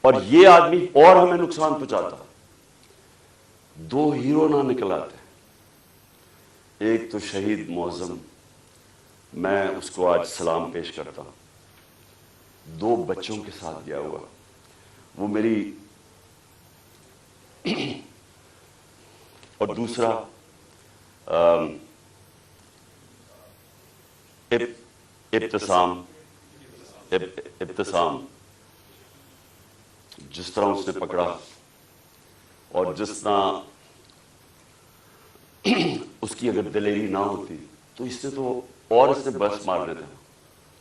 اور یہ آدمی اور ہمیں نقصان پہنچاتا. دو ہیرو نہ نکل آتے. ایک تو شہید معظم، میں اس کو آج سلام پیش کرتا ہوں، 2 بچوں کے ساتھ گیا ہوا. وہ میری اور دوسرا ابتسام، جس طرح اس نے پکڑا اور جس طرح اس کی اگر دلیری نہ ہوتی تو اس نے بس مار دیتا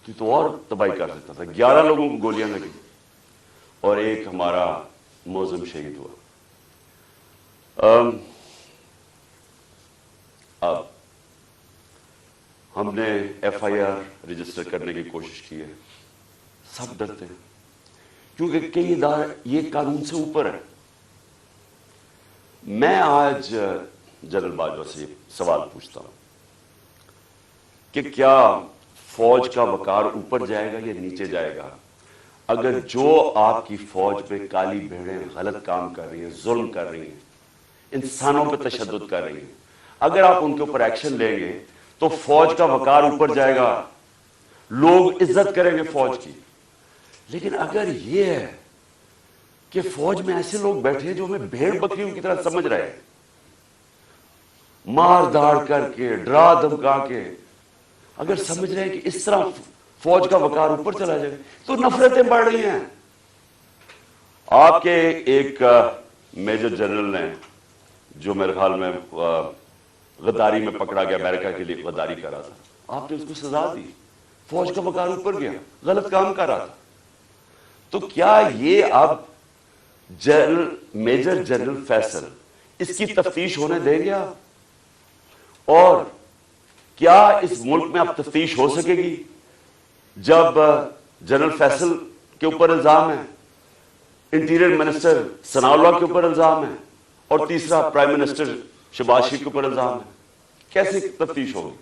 تو اور تباہی کر سکتا تھا. 11 لوگوں کو گولیاں لگی اور ایک ہمارا معظم شہید ہوا. اب ہم نے FIR رجسٹر کرنے کی کوشش کی ہے. سب ڈرتے ہیں کیونکہ کئی ادارے یہ قانون سے اوپر ہے. میں آج جنرل باجوہ سے سوال پوچھتا ہوں کہ کیا فوج کا وقار اوپر جائے گا یا نیچے جائے گا اگر جو آپ کی فوج پہ کالی بھیڑیں غلط کام کر رہی ہیں، ظلم کر رہی ہیں، انسانوں پہ تشدد کر رہی ہیں، اگر آپ ان کے اوپر ایکشن لیں گے تو فوج کا وقار اوپر جائے گا، لوگ عزت کریں گے فوج کی. لیکن اگر یہ ہے کہ فوج میں ایسے لوگ بیٹھے ہیں جو ہمیں بھیڑ بکریوں کی طرح سمجھ رہے ہیں، مار داڑ کر کے، ڈرا دھمکا کے، اگر سمجھ رہے ہیں کہ اس طرح فوج کا وقار اوپر چلا جائے تو نفرتیں بڑھ رہی ہیں. آپ کے ایک میجر جنرل نے جو میرے خیال میں غداری میں پکڑا گیا، امریکہ کے لیے غداری کر رہا تھا، آپ نے اس کو سزا دی. فوج کا وقار اوپر گیا، غلط کام کر رہا تھا. تو کیا یہ اب میجر جنرل فیصل اس کی تفتیش ہونے دیں گے آپ؟ اور کیا اس ملک میں اب تفتیش ہو سکے گی جب جنرل فیصل کے اوپر الزام ہے، انٹیریئر منسٹر ثناء اللہ کے اوپر الزام ہے، اور تیسرا پرائم منسٹر شہباز شریف کے اوپر الزام ہے؟ کیسے تفتیش ہوگی؟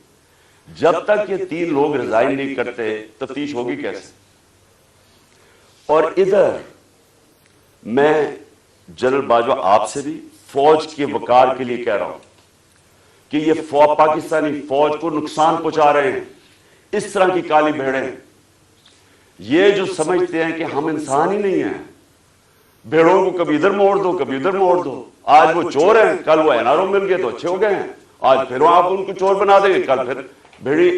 جب تک یہ 3 لوگ ریزائن نہیں کرتے تفتیش ہوگی کیسے؟ اور ادھر میں جنرل باجوہ آپ سے بھی فوج کے وقار کے لیے کہہ رہا ہوں کہ یہ پاکستانی فوج کو نقصان پہنچا رہے ہیں. اس طرح کی کالی بھیڑیں، یہ جو سمجھتے ہیں کہ ہم انسان ہی نہیں ہیں، بھیڑوں کو کبھی ادھر موڑ دو کبھی ادھر موڑ دو. آج وہ چور ہیں، کل وہ NRO مل گئے تو اچھے ہو گئے ہیں، آج پھر آپ ان کو چور بنا دیں گے، کل پھر بھیڑی.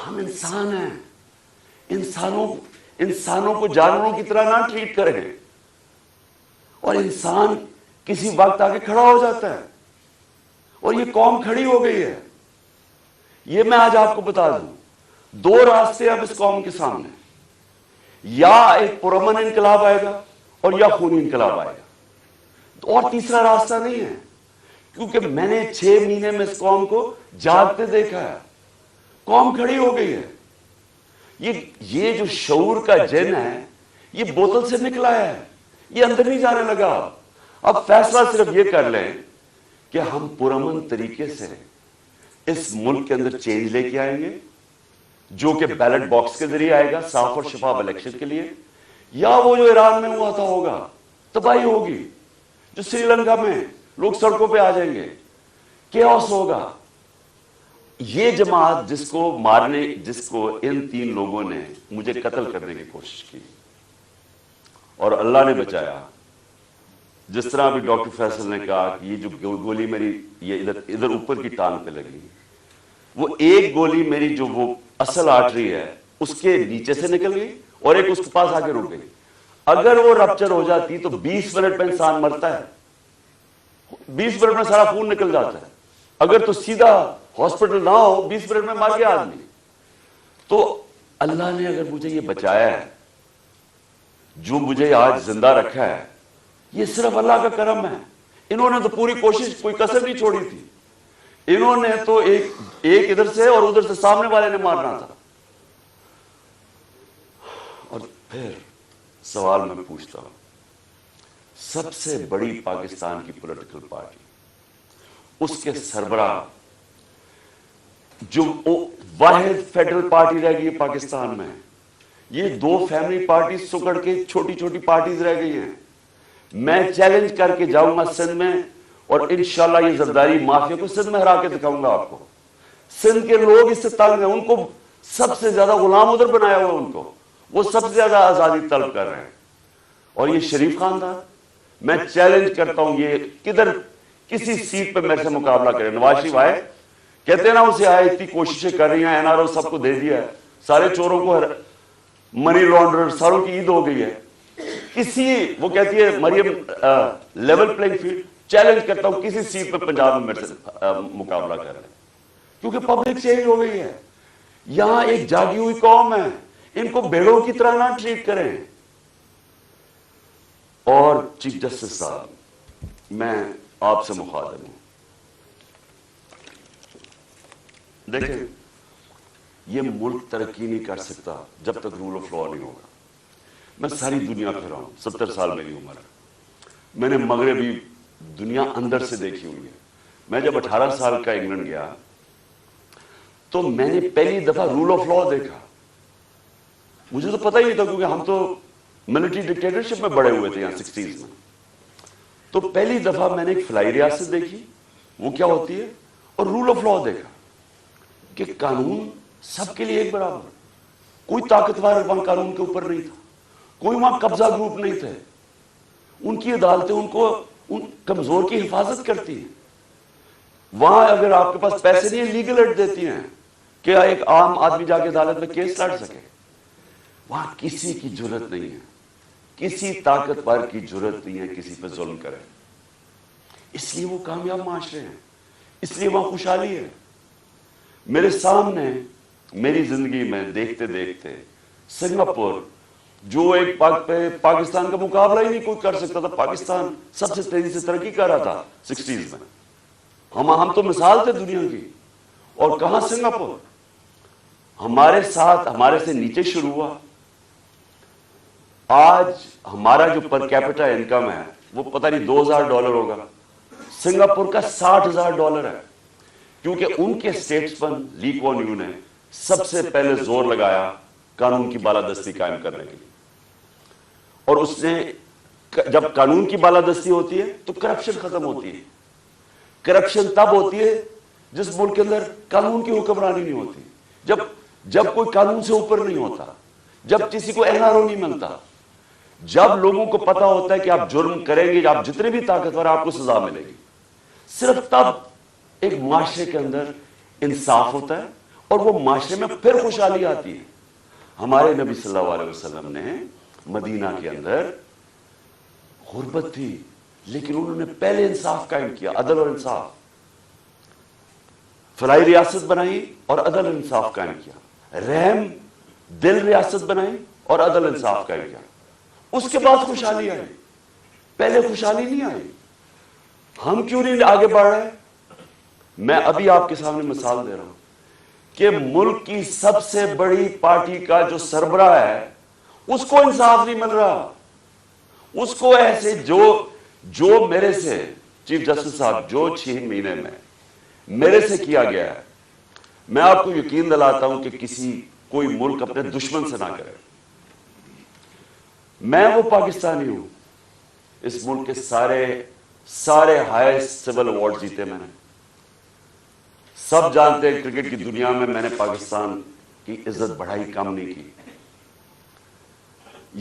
ہم انسان ہیں، انسانوں کو جانوروں کی طرح نہ ٹریٹ کریں. اور انسان کسی وقت آگے کھڑا ہو جاتا ہے، اور یہ قوم کھڑی ہو گئی ہے. یہ میں آج آپ کو بتا دوں، 2 راستے اب اس قوم کے سامنے، یا ایک پرامن انقلاب آئے گا اور یا خونی انقلاب آئے گا، اور تیسرا راستہ نہیں ہے. کیونکہ میں نے 6 مہینے میں اس قوم کو جاگتے دیکھا ہے. قوم کھڑی ہو گئی ہے. یہ جو شعور کا جن ہے یہ بوتل سے نکلا ہے، یہ اندر نہیں جانے لگا. اب فیصلہ صرف یہ کر لیں کہ ہم پرامن طریقے سے اس ملک کے اندر چینج لے کے آئیں گے، جو کہ بیلٹ باکس کے ذریعے آئے گا صاف اور شفاف الیکشن کے لیے، یا وہ جو ایران میں ہوا تھا ہوگا، تباہی ہوگی، جو سری لنکا میں لوگ سڑکوں پہ آ جائیں گے، کیوس ہوگا. یہ جماعت جس کو ان 3 لوگوں نے مجھے قتل کرنے کی کوشش کی اور اللہ نے بچایا. جس طرح ابھی ڈاکٹر فیصل نے کہا کہ یہ جو گولی میری یہ ادھر اوپر کی ٹانگ پہ لگی، وہ ایک گولی میری جو وہ اصل آرٹری ہے اس کے نیچے سے نکل گئی اور ایک اس کے پاس آگے رک گئی. اگر وہ رپچر ہو جاتی تو 20 منٹ میں انسان مرتا ہے، 20 منٹ میں سارا خون نکل جاتا ہے. اگر تو سیدھا ہاسپٹل نہ ہو 20 منٹ میں مر گیا آدمی. تو اللہ نے اگر مجھے یہ بچایا ہے، جو مجھے آج زندہ رکھا ہے، یہ صرف اللہ کا کرم ہے. انہوں نے تو پوری کوشش، کوئی کسر نہیں چھوڑی تھی. انہوں نے تو ایک ادھر سے اور ادھر سے سامنے والے نے مارنا تھا. اور پھر سوال میں پوچھتا ہوں، سب سے بڑی پاکستان کی پولیٹیکل پارٹی، اس کے سربراہ، جو واحد فیڈرل پارٹی رہ گئی ہے پاکستان میں، یہ 2 فیملی پارٹی سکڑ کے چھوٹی چھوٹی پارٹیز رہ گئی ہیں. میں چیلنج کر کے جاؤں گا سندھ میں اور انشاءاللہ یہ زرداری مافیا کو سندھ میں ہرا کے دکھاؤں گا آپ کو. سندھ کے لوگ اس سے تنگ ہیں, ان کو سب سے زیادہ غلام ادھر بنایا ہوا, ان کو وہ سب سے زیادہ آزادی طلب کر رہے ہیں. اور یہ شریف خاندان, میں چیلنج کرتا ہوں یہ کدھر کسی سیٹ پہ میرے سے مقابلہ کرے. نواز شریف آئے, کہتے ہیں نا اسے آئے, اتنی کوششیں کر رہی ہیں, این آر او سب کو دے دیا ہے, سارے چوروں کو منی لانڈرر ساروں کی عید ہو گئی ہے. کسی وہ کہتی ہے مریم لیول پلینگ فیلڈ, چیلنج کرتا ہوں کسی سیٹ پہ پنجاب میں میرے سے مقابلہ کر رہے ہیں, کیونکہ پبلک چینج ہو گئی ہے. یہاں ایک جاگی ہوئی قوم ہے, ان کو بیڑوں کی طرح نہ ٹریٹ کریں. اور چیف جسٹس صاحب, میں آپ سے مخاطب ہوں, دیکھیں یہ ملک ترقی نہیں کر سکتا جب تک رول آف لا نہیں ہوگا. میں ساری دنیا پھرا ہوں, 70 سال میری عمر ہے, میں نے مغربی دنیا اندر سے دیکھی ہوئی ہے. میں جب 18 سال کا انگلینڈ گیا تو میں نے پہلی دفعہ رول آف لا دیکھا. مجھے تو پتہ ہی نہیں تھا, کیونکہ ہم تو ملٹری ڈکٹیٹرشپ میں بڑے ہوئے تھے یہاں 60s میں. تو پہلی دفعہ میں نے ایک فلائی ریاست دیکھی, وہ کیا ہوتی ہے, اور رول آف لا دیکھا کہ قانون سب کے لیے ایک برابر, کوئی طاقتور وہاں قانون کے اوپر نہیں تھا, کوئی وہاں قبضہ گروپ نہیں تھے. ان کی عدالتیں ان کو ان کمزور کی حفاظت کرتی ہیں. وہاں اگر آپ کے پاس پیسے نہیں ہیں, لیگل ایڈ دیتی ہیں کہ ایک عام آدمی جا کے عدالت میں کیس لڑ سکے. وہاں کسی کی جرت نہیں ہے, کسی طاقتور کی جرت نہیں ہے کسی پہ ظلم کرے. اس لیے وہ کامیاب معاشرے ہیں, اس لیے وہاں خوشحالی ہے. میرے سامنے میری زندگی میں دیکھتے دیکھتے سنگاپور, جو ایک پاکستان کا مقابلہ ہی نہیں کوئی کر سکتا تھا, پاکستان سب سے تیزی سے ترقی کر رہا تھا 60s میں. ہم تو مثال تھے دنیا کی. اور کہاں سنگاپور, ہمارے ساتھ ہمارے سے نیچے شروع ہوا. آج ہمارا جو پر کیپٹا انکم ہے وہ پتہ نہیں $2000 ہوگا, سنگاپور کا $60,000 ہے. کیونکہ ان کے اسٹیٹس پر لی کوان یو نے سب سے پہلے زور لگایا قانون کی بالادستی قائم کرنے کے لیے. اور اس نے جب قانون کی بالادستی ہوتی ہے تو کرپشن ختم ہوتی ہے. کرپشن تب ہوتی ہے جس ملک کے اندر قانون کی حکمرانی نہیں ہوتی, جب کوئی قانون سے اوپر نہیں ہوتا, جب کسی کو این آر او نہیں ملتا, جب لوگوں کو پتا ہوتا ہے کہ آپ جرم کریں گے, آپ جتنے بھی طاقتور آپ کو سزا ملے گی. صرف تب ایک معاشرے کے اندر انصاف ہوتا ہے اور وہ معاشرے میں پھر خوشحالی آتی ہے. ہمارے نبی صلی اللہ علیہ وسلم نے مدینہ کے اندر غربت تھی, لیکن انہوں نے پہلے انصاف قائم کیا, عدل اور انصاف. فلائی ریاست بنائی اور عدل انصاف قائم کیا. رحم دل ریاست بنائی اور عدل انصاف قائم کیا. اس کے بعد خوشحالی آئی, پہلے خوشحالی نہیں آئی. ہم کیوں نہیں آگے بڑھ رہے؟ میں ابھی آپ کے سامنے مثال دے رہا ہوں کہ ملک کی سب سے بڑی پارٹی کا جو سربراہ ہے اس کو انصاف نہیں مل رہا. اس کو ایسے جو میرے سے چیف جسٹس صاحب جو 6 مہینے میں میرے سے کیا گیا ہے, میں آپ کو یقین دلاتا ہوں کہ کوئی ملک اپنے دشمن سے نہ کرے. میں وہ پاکستانی ہوں, اس ملک کے سارے ہائیسٹ سول ایوارڈ جیتے میں نے. سب جانتے ہیں کرکٹ کی دنیا میں نے پاکستان کی عزت بڑھائی, کم نہیں کی.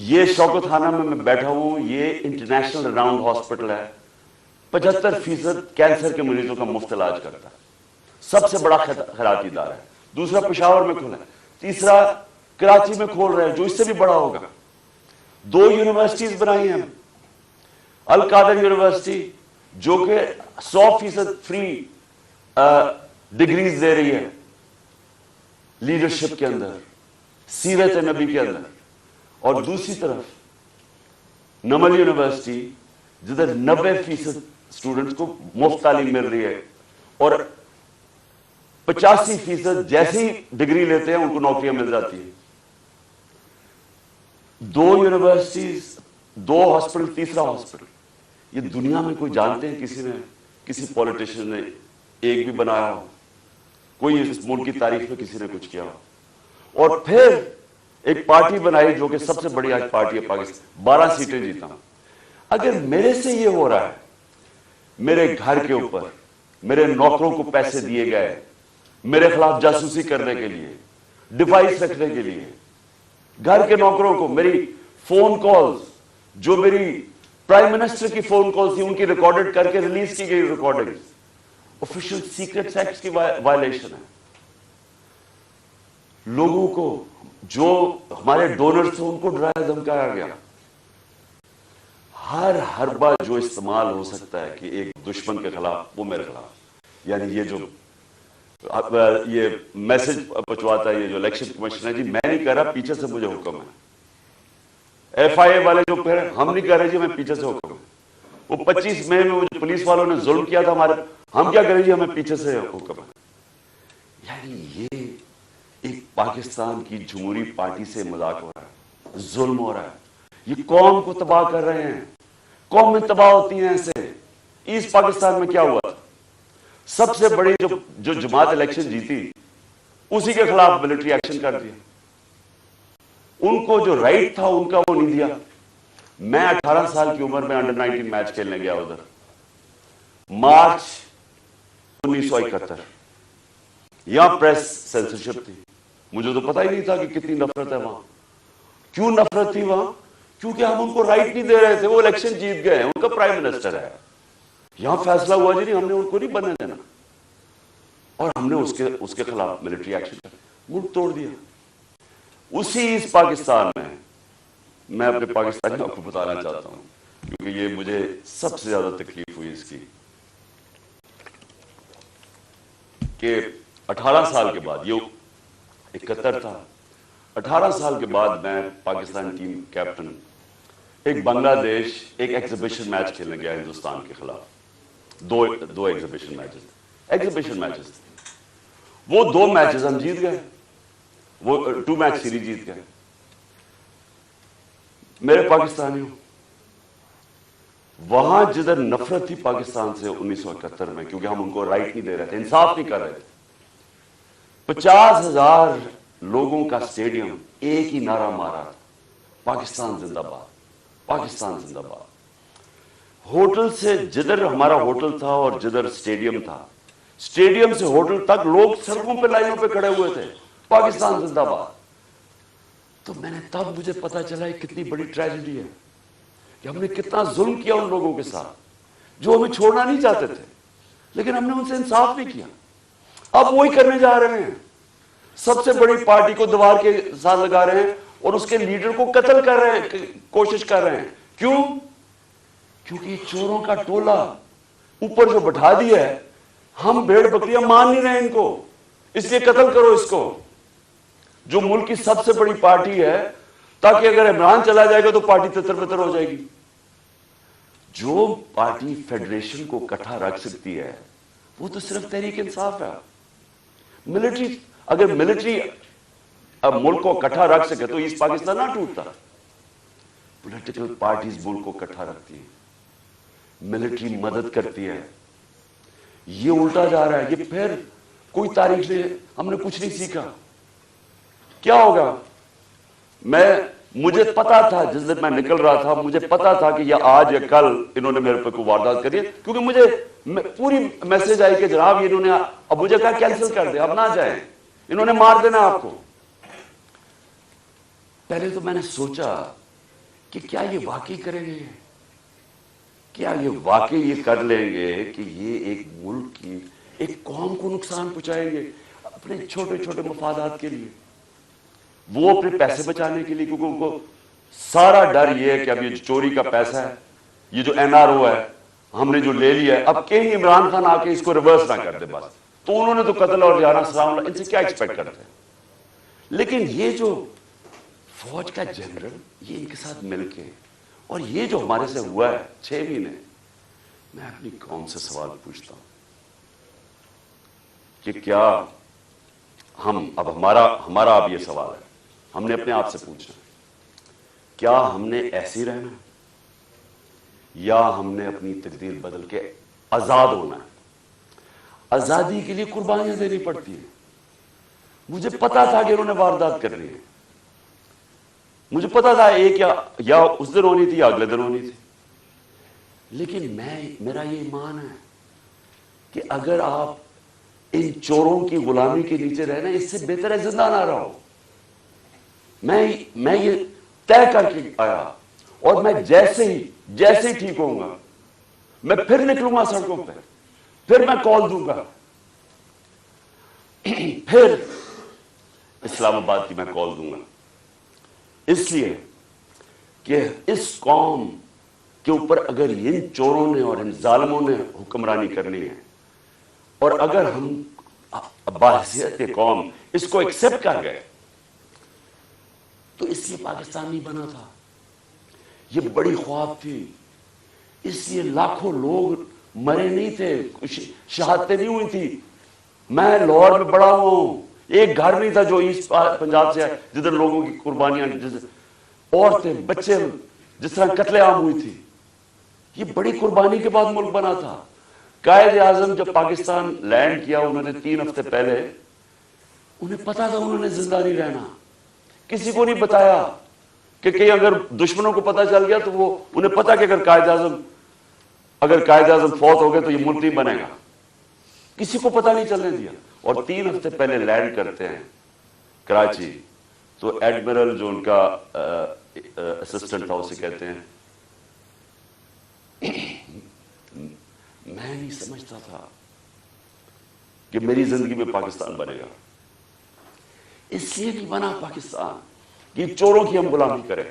یہ شوکت خانہ میں بیٹھا ہوں, یہ انٹرنیشنل راؤنڈ ہاسپٹل ہے, 75% کینسر کے مریضوں کا مفت علاج کرتا ہے, سب سے بڑا خیراتی ادارہ ہے. دوسرا پشاور میں کھولا ہے, تیسرا کراچی میں کھول رہے ہیں جو اس سے بھی بڑا ہوگا. 2 یونیورسٹیز بنائی ہیں, القادر یونیورسٹی جو کہ 100% فری ڈگریز دے رہی ہے لیڈرشپ کے اندر, سیرت نبی کے اندر, اور دوسری طرف نمل یونیورسٹی جدھر 90% اسٹوڈنٹس کو مفت تعلیم مل رہی ہے اور 85% جیسی ڈگری لیتے ہیں ان کو نوکریاں مل جاتی ہیں. 2 یونیورسٹیز, 2 ہاسپٹل, تیسرا ہاسپٹل. یہ دنیا میں کوئی جانتے ہیں کسی پولیٹیشین نے ایک بھی بنایا ہو, کوئی اس ملک کی تاریخ میں کسی نے کچھ کیا ہو. اور پھر ایک پارٹی بنائی جو کہ سب سے بڑی آج پارٹی ہے پاکستان, 12 سیٹیں جیتا. اگر میرے سے یہ ہو رہا ہے، میرے گھر کے اوپر میرے نوکروں کو پیسے دیے گئے میرے خلاف جاسوسی کرنے کے لیے، ڈیوائس رکھنے کے لیے، گھر کے نوکروں کو میری فون کالز، جو میری پرائم منسٹر کی فون کالز تھی، ان کی ریکارڈڈ کر کے ریلیز کی گئی ریکارڈنگ آفیشل سیکریٹس ایکٹ کی وائلیشن ہے. لوگوں کو جو ہمارے ڈونرز تھے ان کو ڈرایا دھمکایا گیا. ہر حربہ جو استعمال ہو سکتا ہے کہ ایک دشمن کے خلاف وہ میرے خلاف، یعنی یہ جو یہ میسج پہنچواتا ہے، یہ جو الیکشن کمیشن ہے، جی میں نہیں کہہ رہا، پیچھے سے مجھے حکم ہے. ایف آئی اے والے جو پھر ہم نہیں کہہ رہے جی میں پیچھے سے حکم ہے. وہ 25 مئی میں وہ پولیس والوں نے ظلم کیا تھا ہمارے، ہم کیا کریں جی ہمیں پیچھے سے حکم ہے. یعنی یہ ایک پاکستان کی جمہوری پارٹی سے مذاق ہو رہا ہے، ظلم ہو رہا ہے. یہ قوم کو تباہ کر رہے ہیں، قومیں تباہ ہوتی ہیں ایسے. ایسٹ پاکستان میں کیا ہوا تھا؟ سب سے بڑی جو جماعت الیکشن جیتی اسی کے خلاف ملٹری ایکشن کر دیا. ان کو جو رائٹ تھا ان کا وہ نہیں دیا. میں 18 سال کی عمر میں انڈر 19 میچ کھیلنے گیا ادھر، مارچ 1971. یہاں پریس سینسرشپ تھی، مجھے تو پتہ ہی نہیں تھا کہ کتنی نفرت ہے وہاں. کیوں نفرت تھی وہاں؟ کیونکہ ہم ان کو رائٹ نہیں دے رہے تھے. وہ الیکشن جیت گئے ہیں، ان کا پرائم منسٹر ہے. یہاں فیصلہ ہوا جی نہیں، ہم نے ان کو نہیں بننے دینا، اور ہم نے اس کے خلاف ملٹری ایکشن کر ملک توڑ دیا. اسی اس پاکستان میں اپنے پاکستانیوں کو بتانا چاہتا ہوں، کیونکہ یہ مجھے سب سے زیادہ تکلیف ہوئی اس کی، کہ 18 سال کے بعد، یہ 71 تھا، 18 سال کے بعد میں پاکستان ٹیم کیپٹن ایک بنگلہ دیش ایک ایگزیبیشن میچ کھیلنے گیا ہندوستان کے خلاف. دو ایگزیبیشن میچز تھے. وہ 2 میچز ہم جیت گئے، وہ 2 میچ سیریز جیت گئے. میرے پاکستانیوں، وہاں جدھر نفرت تھی پاکستان سے 1971 میں، کیونکہ ہم ان کو رائٹ نہیں دے رہے تھے، انصاف نہیں کر رہے تھے. 50,000 لوگوں کا سٹیڈیم ایک ہی نعرہ مارا، پاکستان زندہ باد، پاکستان زندہ باد. ہوٹل سے جدھر ہمارا ہوٹل تھا اور جدھر سٹیڈیم تھا، سٹیڈیم سے ہوٹل تک لوگ سڑکوں پہ لائنوں پہ کھڑے ہوئے تھے، پاکستان زندہ باد. تو میں نے تب مجھے پتا چلا یہ کتنی بڑی ٹریجڈی ہے کہ ہم نے کتنا ظلم کیا ان لوگوں کے ساتھ جو ہمیں چھوڑنا نہیں چاہتے تھے، لیکن ہم نے ان سے انصاف نہیں کیا. اب وہی کرنے جا رہے ہیں، سب سے بڑی پارٹی کو دیوار کے ساتھ لگا رہے ہیں اور اس کے لیڈر کو قتل کر رہے ہیں، کوشش کر رہے ہیں. کیوں؟ کیونکہ چوروں کا ٹولہ اوپر جو بٹھا دیا ہے، ہم بھیڑ بکریاں مان نہیں رہے ان کو، اس لیے قتل کرو اس کو، جو ملک کی سب سے بڑی پارٹی ہے، تاکہ اگر عمران چلا جائے گا تو پارٹی تتر بتر ہو جائے گی. جو پارٹی فیڈریشن کو اکٹھا رکھ سکتی ہے وہ تو صرف تحریک انصاف ہے. ملٹری، اگر ملٹری اب ملک کو اکٹھا رکھ سکے تو ایسٹ پاکستان نہ ٹوٹتا. پولیٹیکل پارٹیز ملک کو اکٹھا رکھتی ہیں، ملٹری مدد کرتی ہے. یہ الٹا جا رہا ہے. یہ پھر کوئی تاریخ سے ہم نے کچھ نہیں سیکھا. کیا ہوگا؟ مجھے پتا تھا جس دن میں نکل رہا تھا، مجھے پتا تھا کہ یہ آج یا کل انہوں نے میرے پہ کوئی واردات کری ہے، کیونکہ مجھے پوری میسج آئی کہ جناب انہوں نے اب مجھے کہا کینسل کر دیں، اب نہ جائیں، انہوں نے مار دینا آپ کو. پہلے تو میں نے سوچا کہ کیا یہ واقعی کریں گے، کیا یہ واقعی یہ کر لیں گے کہ یہ ایک ملک کی ایک قوم کو نقصان پہنچائیں گے اپنے چھوٹے چھوٹے مفادات کے لیے، وہ اپنے پیسے بچانے کے لیے. کیونکہ ان کو سارا ڈر یہ ہے کہ اب یہ چوری کا پیسہ ہے، یہ جو این آر او ہے ہم نے جو لے لیا ہے، اب کہیں عمران خان آ کے اس کو ریورس نہ کر دے بس. تو انہوں نے تو قتل اور جانا سلام اللہ، ان سے کیا ایکسپیکٹ کرتے ہیں. لیکن یہ جو فوج کا جنرل، یہ ان کے ساتھ مل کے، اور یہ جو ہمارے سے ہوا ہے 6 مہینے، میں اپنی قوم سے سوال پوچھتا ہوں کہ کیا ہم ہمارا اب یہ سوال ہے، ہم نے اپنے آپ سے پوچھنا، کیا ہم نے ایسے رہنا ہے یا ہم نے اپنی تقدیر بدل کے آزاد ہونا ہے؟ آزادی کے لیے قربانیاں دینی پڑتی ہیں. مجھے پتا تھا کہ انہوں نے واردات کرنی ہے، مجھے پتا تھا ایک یا اس دن ہونی تھی یا اگلے دن ہونی تھی. لیکن میرا یہ ایمان ہے کہ اگر آپ ان چوروں کی غلامی کے نیچے رہنا، اس سے بہتر ہے زندہ نہ رہو. میں یہ طے کر کے آیا، اور میں جیسے ہی ٹھیک ہوں گا میں پھر نکلوں گا سڑکوں پہ، پھر میں کال دوں گا، پھر اسلام آباد کی میں کال دوں گا. اس لیے کہ اس قوم کے اوپر اگر ان چوروں نے اور ان ظالموں نے حکمرانی کرنی ہے، اور اگر ہم بحیثیت قوم اس کو ایکسپٹ کر گئے، تو اس لیے پاکستان نہیں بنا تھا. یہ بڑی خواب تھی، اس لیے لاکھوں لوگ مرے نہیں تھے، شہادتیں نہیں ہوئی تھی. میں لاہور میں بڑا ہوا ہوں، ایک گھر نہیں تھا جو ایسٹ پنجاب سے ہے جدھر لوگوں کی قربانیاں، عورتیں بچے جس طرح قتل عام ہوئی تھی. یہ بڑی قربانی کے بعد ملک بنا تھا. قائد اعظم جب پاکستان لینڈ کیا، انہوں نے 3 ہفتے پہلے، انہیں پتا تھا انہوں نے زندہ نہیں رہنا. کسی کو نہیں بتایا کہ کہیں اگر دشمنوں کو پتا چل گیا تو وہ انہیں پتا کہ اگر قائد اعظم فوت ہو گئے تو یہ ملک نہیں بنے گا. کسی کو پتا نہیں چلنے دیا. اور 3 ہفتے پہلے لینڈ کرتے ہیں کراچی، تو ایڈمرل جو ان کا اسسٹنٹ تھا اسے کہتے ہیں، میں نہیں سمجھتا تھا کہ میری زندگی میں پاکستان بنے گا. اس لیے نہیں بنا پاکستان کہ چوروں کی ہم غلامی کریں،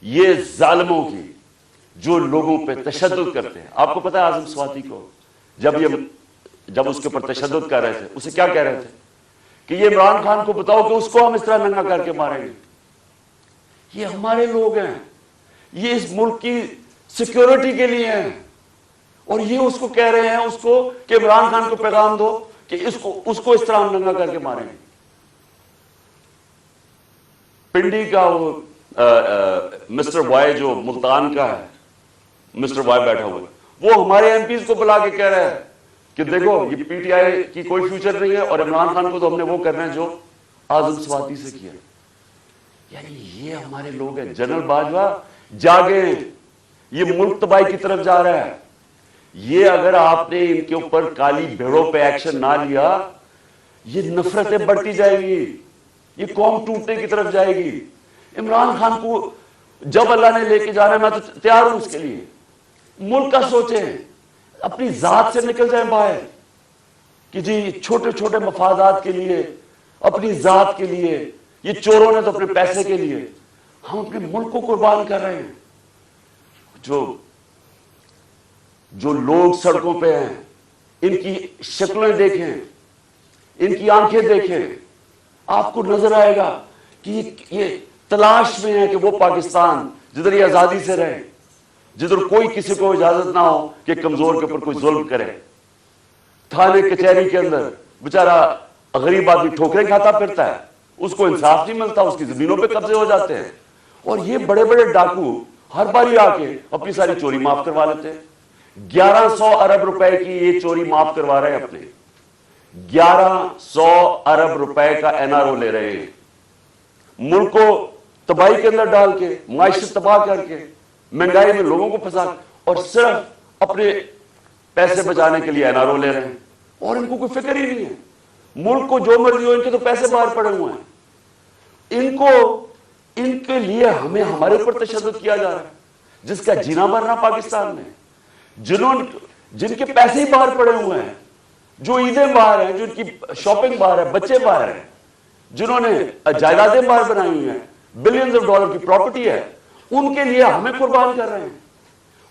یہ ظالموں کی جو لوگوں پہ تشدد کرتے ہیں. آپ کو پتا ہے اعظم سواتی کو جب اس کے اوپر تشدد کر رہے تھے، اسے کیا کہہ رہے تھے کہ یہ عمران خان کو بتاؤ کہ اس کو ہم اس طرح ننگا کر کے ماریں گے. یہ ہمارے لوگ ہیں، یہ اس ملک کی سیکیورٹی کے لیے ہیں، اور یہ اس کو کہہ رہے ہیں اس کو کہ عمران خان کو پیغام دو کہ اس کو اس طرح ہم ننگا کر کے ماریں گے. پنڈی کا وہ مسٹر وائے جو ملتان کا ہے، مسٹر وائے بیٹھا ہوا ہے، وہ ہمارے ایم پیز کو بلا کے کہہ رہا ہے کہ دیکھو یہ پی ٹی آئی کی کوئی فیوچر نہیں ہے، اور عمران خان کو تو ہم نے وہ کرنا ہے جو اعظم سواتی سے کیا. یعنی یہ ہمارے لوگ ہیں. جنرل باجوہ جاگیں، یہ ملک تباہی کی طرف جا رہا ہے. یہ اگر آپ نے ان کے اوپر کالی بھیڑوں پہ ایکشن نہ لیا، یہ نفرتیں بڑھتی جائے گی، یہ قوم ٹوٹنے کی طرف جائے گی. عمران خان کو جب اللہ نے لے کے جانا ہے میں تو تیار ہوں اس کے لیے. ملک کا سوچیں، اپنی ذات سے نکل جائیں باہر کہ جی چھوٹے چھوٹے مفادات کے لیے، اپنی ذات کے لیے، یہ چوروں نے تو اپنے پیسے کے لیے، ہم اپنے ملک کو قربان کر رہے ہیں. جو لوگ سڑکوں پہ ہیں، ان کی شکلیں دیکھیں، ان کی آنکھیں دیکھیں، آپ کو نظر آئے گا کہ یہ تلاش میں ہے کہ وہ پاکستان جدھر یہ آزادی سے رہے، جدھر کوئی کسی کو اجازت نہ ہو کہ کمزور کے اوپر کوئی ظلم کرے. تھانے کچہری کے اندر بیچارہ غریب آدمی ٹھوکریں کھاتا پھرتا ہے، اس کو انصاف نہیں ملتا، اس کی زمینوں پہ قبضے ہو جاتے ہیں. اور یہ بڑے بڑے ڈاکو ہر باری آ کے اپنی ساری چوری معاف کروا لیتے ہیں. 1100 ارب روپے کی یہ چوری معاف کروا رہے ہیں اپنے، 1100 ارب روپے کا این آر او لے رہے ہیں. ملک کو تباہی کے اندر ڈال کے، معیشت تباہ کر کے، مہنگائی میں لوگوں کو پھنسا، اور صرف اپنے پیسے بچانے کے لیے این آر او لے رہے ہیں. اور ان کو کوئی فکر ہی نہیں ہے. ملک کو جو مرضی ہو، ان کے تو پیسے باہر پڑے ہوئے ہیں. ان کے لیے ہمارے اوپر تشدد کیا جا رہا ہے، جس کا جینا مرنا پاکستان میں، جن کے پیسے ہی باہر پڑے ہوئے ہیں، جو عیدیں باہر ہیں، جو ان کی شاپنگ باہر ہے، بچے باہر ہیں، جنہوں نے جائیدادیں باہر بنائی ہوئی ہیں، بلینز آف ڈالر کی پراپرٹی ہے، ان کے لیے ہمیں قربان کر رہے ہیں.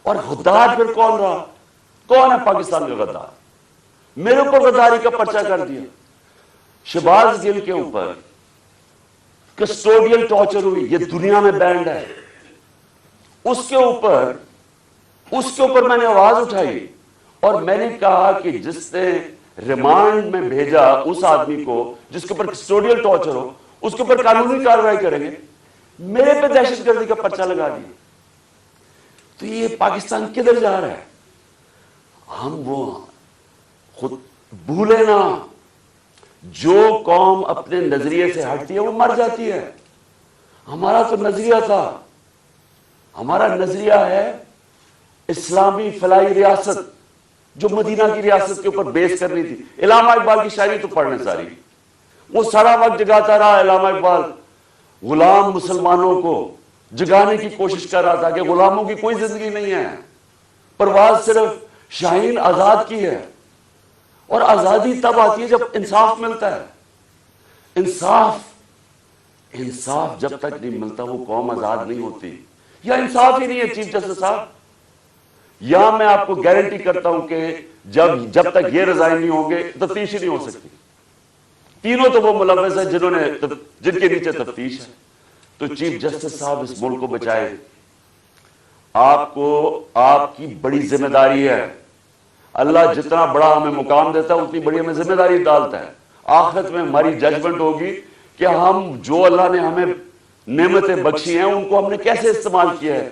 اور غدار پھر کون رہا؟ کون ہے پاکستان کا غدار؟ میرے اوپر غداری کا پرچہ کر دیا. شہباز گل کے اوپر کسٹوڈیل ٹارچر ہوئی، یہ دنیا میں بینڈ ہے. اس کے اوپر میں نے آواز اٹھائی، اور میں نے کہا کہ جس نے ریمانڈ میں بھیجا اس آدمی کو جس کے اوپر کسٹوڈیل ٹارچر ہو، اس کے اوپر قانونی کارروائی کریں گے. میرے پہ دہشت گردی کا پرچہ لگا دیا. تو یہ پاکستان کدھر جا رہا ہے؟ ہم وہ خود بھولے نا، جو قوم اپنے نظریے سے ہٹتی ہے وہ مر جاتی ہے. ہمارا تو نظریہ تھا، ہمارا نظریہ ہے اسلامی فلاحی ریاست جو مدینہ کی ریاست کے اوپر بیس کرنی تھی. علامہ اقبال کی شاعری تو پڑھنے ساری, وہ سارا وقت جگاتا رہا علامہ اقبال, غلام مسلمانوں کو جگانے کی کوشش کر رہا تھا کہ غلاموں کی کوئی زندگی نہیں ہے, پرواز صرف شاہین آزاد کی ہے. اور آزادی تب آتی ہے جب انصاف ملتا ہے. انصاف جب تک نہیں ملتا وہ قوم آزاد نہیں ہوتی. یا انصاف ہی نہیں ہے چیف جسٹس صاحب, یا میں آپ کو گارنٹی کرتا ہوں کہ جب تک یہ ریزائن نہیں ہوں گے تفتیش ہی نہیں ہو سکتی. تینوں تو وہ ملوث ہیں جن کے نیچے تفتیش ہے. تو چیف جسٹس صاحب اس ملک کو بچائے. آپ کی بڑی ذمہ داری ہے. اللہ جتنا بڑا ہمیں مقام دیتا ہے اتنی بڑی ہمیں ذمہ داری ڈالتا ہے. آخرت میں ہماری ججمنٹ ہوگی کہ ہم جو اللہ نے ہمیں نعمتیں بخشی ہیں ان کو ہم نے کیسے استعمال کیا ہے,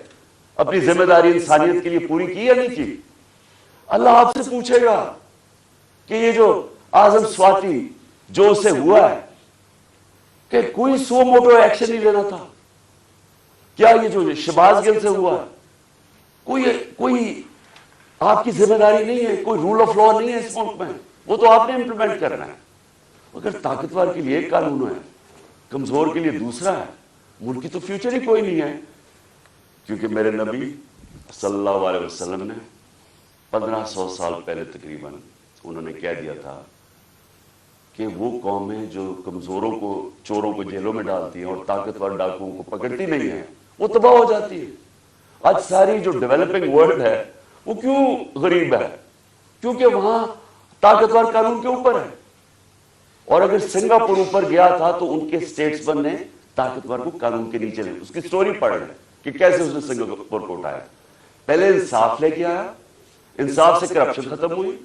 اپنی ذمہ داری انسانیت کے لیے پوری کی یا نہیں کی. اللہ آپ سے پوچھے گا کہ یہ جو اعظم سواتی جو اسے ہوا ہے کہ کوئی سو موٹو ایکشن نہیں لینا تھا. کیا یہ جو شہباز گل سے ہوا ہے کوئی آپ کی ذمہ داری نہیں ہے, کوئی رول آف لا نہیں ہے اس ملک میں, وہ تو آپ نے امپلیمنٹ کرنا ہے. اگر طاقتور کے لیے ایک قانون ہے, کمزور کے لیے دوسرا ہے, ملک کی تو فیوچر ہی کوئی نہیں ہے. کیونکہ میرے نبی صلی اللہ علیہ وسلم نے 1500 سال پہلے تقریباً انہوں نے کہہ دیا تھا کہ وہ قومیں جو کمزوروں کو, چوروں کو جیلوں میں ڈالتی ہیں اور طاقتور ڈاکوؤں کو پکڑتی نہیں ہیں وہ تباہ ہو جاتی ہے. آج ساری جو ڈیولپنگ ورلڈ ہے وہ کیوں غریب ہے؟ کیونکہ وہاں طاقتور قانون کے اوپر ہے. اور اگر سنگاپور اوپر گیا تھا تو ان کے اسٹیٹسمن نے طاقتور کو قانون کے نیچے لے, اس کی سٹوری پڑھ رہے کہ کیسے اس نے سنگاپور کو اٹھایا. پہلے انصاف لے کے آیا, انصاف سے کرپشن ختم ہوئی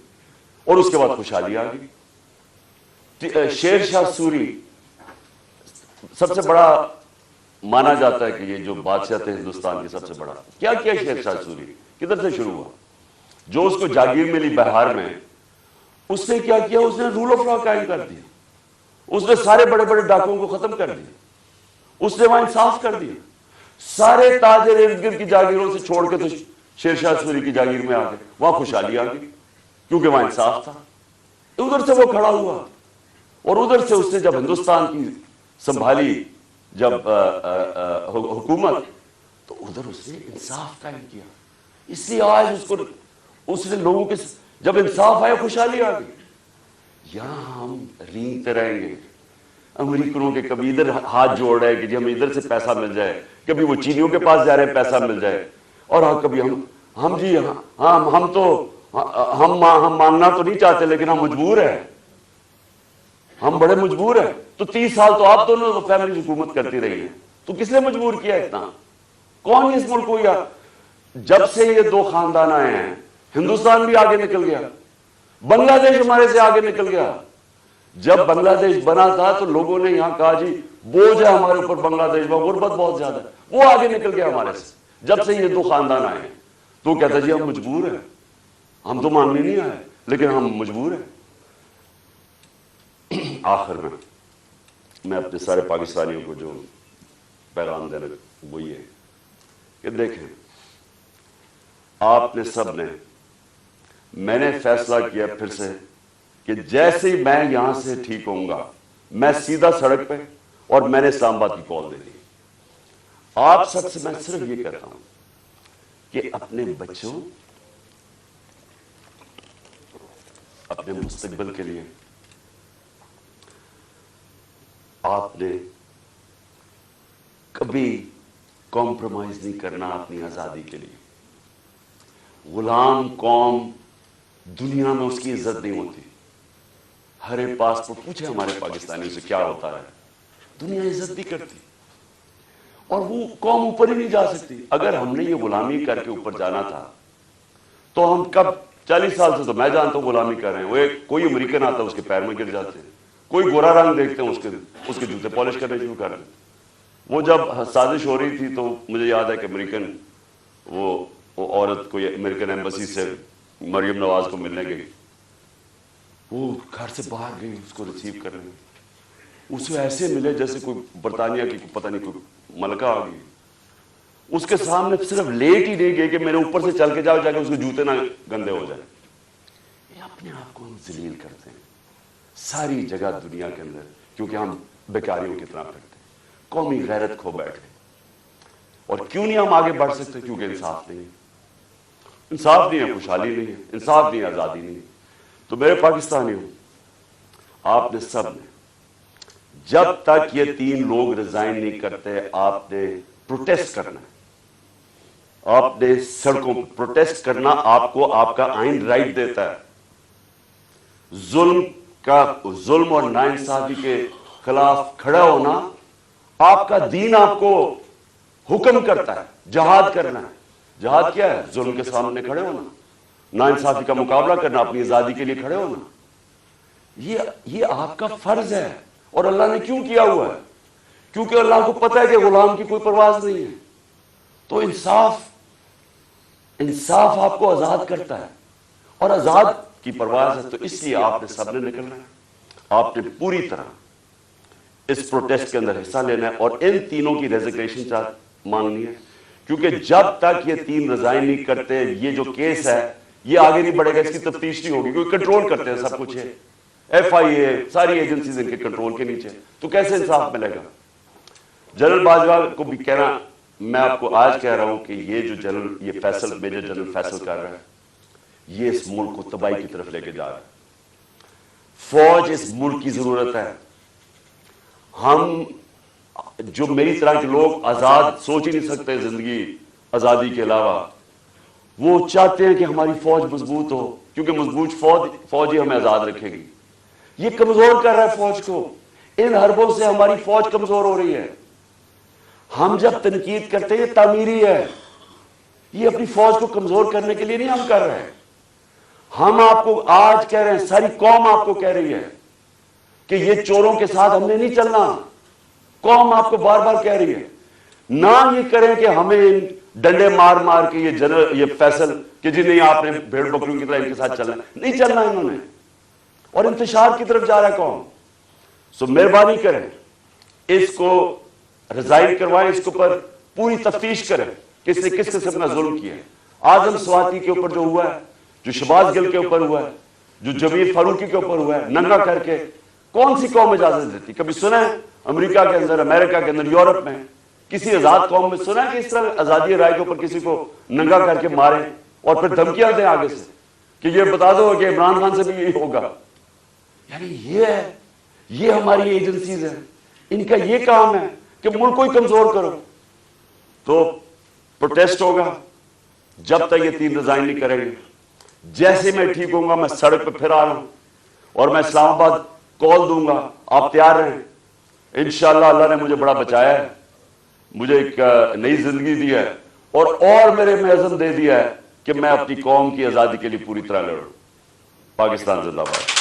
اور اس کے بعد خوشحالی آ گئی. شیر شاہ سوری سب سے بڑا مانا جاتا ہے کہ یہ جو بادشاہ تھے ہندوستان کے سب سے بڑا. کیا کیا شیر شاہ سوری, کدھر سے شروع ہوا؟ جو اس کو جاگیر ملی بہار میں, اس نے کیا کیا, اس نے رول آف لا قائم کر دیا. اس نے سارے بڑے بڑے ڈاکوؤں کو ختم کر دیا. اس نے وہاں انصاف کر دیا. سارے تاجر ارد گرد کی جاگیروں سے چھوڑ کے تو شیر شاہ سوری کی جاگیر میں آ گئے. وہاں خوشحالی آ گئی کیونکہ وہاں انصاف تھا. ادھر سے وہ کھڑا ہوا اور ادھر سے اس نے جب ہندوستان کی سنبھالی جب حکومت, تو ادھر اس نے انصاف قائم کیا. اس لیے آج اس نے لوگوں کے جب انصاف آیا خوشحالی آ گئی. یہاں ہم رینگتے رہیں گے امریکنوں کے, کبھی ادھر ہاتھ جوڑ رہے ہیں کہ جی ہمیں ادھر سے پیسہ مل جائے, کبھی وہ چینیوں کے پاس جا رہے ہیں پیسہ مل جائے, اور کبھی ہم مانگنا تو نہیں چاہتے لیکن ہم مجبور ہیں, ہم بڑے مجبور ہیں. تو 30 سال تو آپ دونوں فیملی حکومت کرتی رہی ہیں, تو کس نے مجبور کیا اتنا؟ کون اس ملک کو؟ یا جب سے یہ دو خاندان آئے ہیں ہندوستان بھی آگے نکل گیا, بنگلہ دیش ہمارے سے آگے نکل گیا. جب بنگلہ دیش بنا تھا تو لوگوں نے یہاں کہا جی بوجھ ہے ہمارے اوپر بنگلہ دیش میں, غربت بہت زیادہ ہے, وہ آگے نکل گیا ہمارے سے. جب سے یہ دو خاندان آئے ہیں تو کہتا جی ہم مجبور ہیں, ہم تو مانگنے نہیں آئے لیکن ہم مجبور ہیں. آخر میں اپنے سارے پاکستانیوں کو جو پیغام دینا وہ یہ کہ دیکھیں, آپ نے سب نے, میں نے فیصلہ کیا پھر سے کہ جیسے ہی میں یہاں سے ٹھیک ہوں گا میں سیدھا سڑک پہ, اور میں نے اسلام آباد کی کال دے دی. آپ سب سے میں صرف یہ کہتا ہوں کہ اپنے بچوں, اپنے مستقبل کے لیے آپ نے کبھی کمپرومائز نہیں کرنا اپنی آزادی کے لیے. غلام قوم دنیا میں اس کی عزت نہیں ہوتی. ہر ایک پاسپورٹ پوچھے ہمارے پاکستانیوں سے کیا ہوتا ہے, دنیا عزت نہیں کرتی اور وہ قوم اوپر ہی نہیں جا سکتی. اگر ہم نے یہ غلامی کر کے اوپر جانا تھا تو ہم کب 40 سال سے, تو میں جانتا ہوں غلامی کر رہے ہیں. وہ کوئی امریکن آتا ہے اس کے پیر میں گر جاتے ہیں, کوئی گورا رنگ دیکھتے ہیں اس کے جوتے پالش کرنے شروع کر رہے ہیں. وہ جب سازش ہو رہی تھی تو مجھے یاد ہے کہ امریکن وہ عورت کوئی امریکن ایمبیسی سے مریم نواز کو ملنے گئی, وہ گھر سے باہر گئی اس کو ریسیو کرنے میں. اسے ایسے ملے جیسے کوئی برطانیہ کی پتہ نہیں کوئی ملکہ آ گئی. اس کے سامنے صرف لیٹ ہی نہیں گئے کہ میرے اوپر سے چل کے جاؤ جا کے اس کے جوتے نہ گندے ہو جائیں. یہ اپنے آپ کو ہم ذلیل کرتے ہیں ساری جگہ دنیا کے اندر، کیونکہ ہم بیکاریوں کی طرح پھرتے ہیں، قومی غیرت کھو بیٹھے. اور کیوں نہیں ہم آگے بڑھ سکتے؟ کیونکہ انصاف نہیں ہے، انصاف نہیں ہے، خوشحالی نہیں ہے، انصاف نہیں ہے، آزادی نہیں ہے. تو میرے پاکستانیوں، آپ نے سب نے جب تک یہ 3 لوگ ریزائن نہیں کرتے آپ نے پروٹیسٹ کرنا ہے. آپ نے سڑکوں پر پروٹیسٹ کرنا، آپ کو آپ کا آئین رائٹ دیتا ہے. ظلم اور ناانصافی کے خلاف کھڑا ہونا آپ کا دین آپ کو حکم کرتا ہے. جہاد کرنا ہے. جہاد کیا ہے؟ ظلم کے سامنے کھڑے ہونا، ناانصافی کا مقابلہ کرنا، اپنی آزادی کے لیے کھڑے ہونا. یہ آپ کا فرض ہے. اور اللہ نے کیوں کیا ہوا ہے؟ کیونکہ اللہ کو پتہ ہے کہ غلام کی کوئی پرواز نہیں ہے. تو انصاف آپ کو آزاد کرتا ہے، اور آزاد کی پرواز ہے. تو اس لیے آپ نے سب نے نکلنا ہے، آپ نے پوری طرح اس پروٹیسٹ کے اندر حصہ لینا ہے، اور ان تینوں کی ریزگنیشن مانگنی ہے. کیونکہ جب تک یہ 3 ریزائن نہیں کرتے، یہ جو کیس ہے یہ آگے نہیں بڑھے گا، اس کی تفتیش نہیں ہوگی، کیونکہ کنٹرول کرتے ہیں سب کچھ ہے. ایف آئی اے ساری ایجنسیز ان کے کنٹرول کے نیچے، تو کیسے انصاف ملے گا؟ جنرل باجوہ کو بھی کہنا، میں آپ کو آج کہہ رہا ہوں کہ یہ فیصل میجر جنرل فیصل کر رہا ہے، یہ اس ملک کو تباہی کی طرف لے کے جا رہا ہے. فوج اس ملک کی ضرورت ہے. ہم جو میری طرح کے لوگ آزاد سوچ ہی نہیں سکتے زندگی آزادی کے علاوہ، وہ چاہتے ہیں کہ ہماری فوج مضبوط ہو، کیونکہ مضبوط فوج ہی ہمیں آزاد رکھے گی. یہ کمزور کر رہا ہے فوج کو. ان حربوں سے ہماری فوج کمزور ہو رہی ہے. ہم جب تنقید کرتے ہیں یہ تعمیری ہے، یہ اپنی فوج کو کمزور کرنے کے لیے نہیں ہم کر رہے ہیں. ہم آپ کو آج کہہ رہے ہیں، ساری قوم آپ کو کہہ رہی ہے کہ یہ چوروں کے ساتھ ہم نے نہیں چلنا. قوم آپ کو بار بار کہہ رہی ہے. نہ یہ کریں کہ ہمیں ڈنڈے مار مار کے یہ فیصل کہ جی نہیں آپ نے بھیڑ بکریوں کی طرح ان کے ساتھ چلنا، نہیں چلنا انہوں نے، اور انتشار کی طرف جا رہا ہے قوم. سو مہربانی کریں، اس کو ریزائن کروائیں، اس کے اوپر پوری تفتیش کریں کہ اس نے کس قسم کا ظلم کیا ہے. اعظم سواتی کے اوپر جو ہوا ہے، جو شہباز گل کے اوپر ہوا ہے، جو جمیل فاروقی کے اوپر ہوا ہے، ننگا کر کے، کون سی قوم اجازت دیتی؟ کبھی سنا ہے امریکہ کے اندر، امریکہ کے اندر، یورپ میں کسی آزاد قوم میں سنا ہے کہ اس طرح آزادی رائے کے اوپر کسی کو ننگا کر کے ماریں اور پھر دھمکیاں دیں آگے سے کہ یہ بتا دو کہ عمران خان سے بھی یہی ہوگا؟ یعنی یہ ہماری ایجنسیز ہیں، ان کا یہ کام ہے کہ ملک کو ہی کمزور کرو. تو پروٹیسٹ ہوگا جب تک یہ 3 ریزائن نہیں کریں گے. جیسے میں ٹھیک ہوں گا میں سڑک پہ پھر آ رہا ہوں اور میں اسلام آباد کال دوں گا، آپ تیار رہیں. انشاءاللہ اللہ نے مجھے بڑا بچایا ہے، مجھے ایک نئی زندگی دی ہے، اور میرے میں عزم دے دیا ہے کہ میں اپنی قوم کی آزادی کے لیے پوری طرح لڑوں. پاکستان زندہ باد.